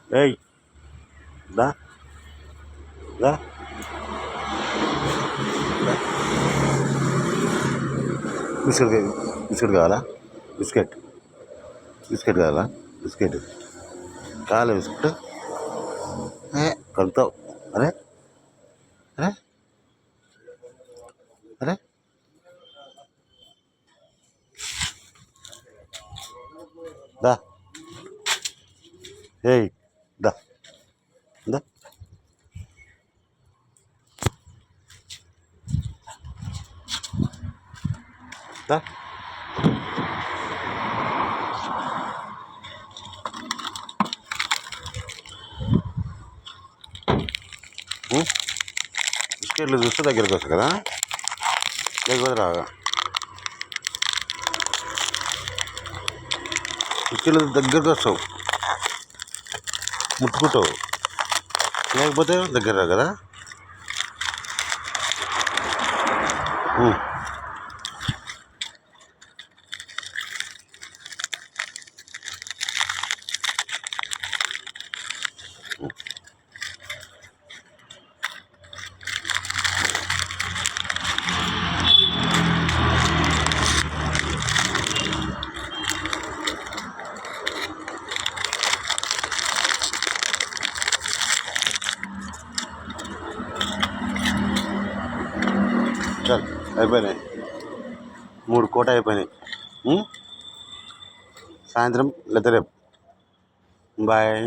ఏయ్ దా దా biscuit biscuit కావాలా? Biscuit biscuit కావాలా? బిస్కెట్ కావాలా? బిస్కెట్ కలుపుతావు. అరే అరే అరే దా ఏయ్ దా దా దా బిస్కెట్లు చూస్తే దగ్గరికి వస్తుంది కదా, లేకపోతే రాగా. బిస్కెట్లు దగ్గరికి వస్తావు, ముట్టుకుంటావు, లేకపోతే దగ్గర రా కదా. చల్ అయిపోయినాయి, 3 కోట అయిపోయినాయి. సాయంత్రం లేదా రేపు. బాయ్.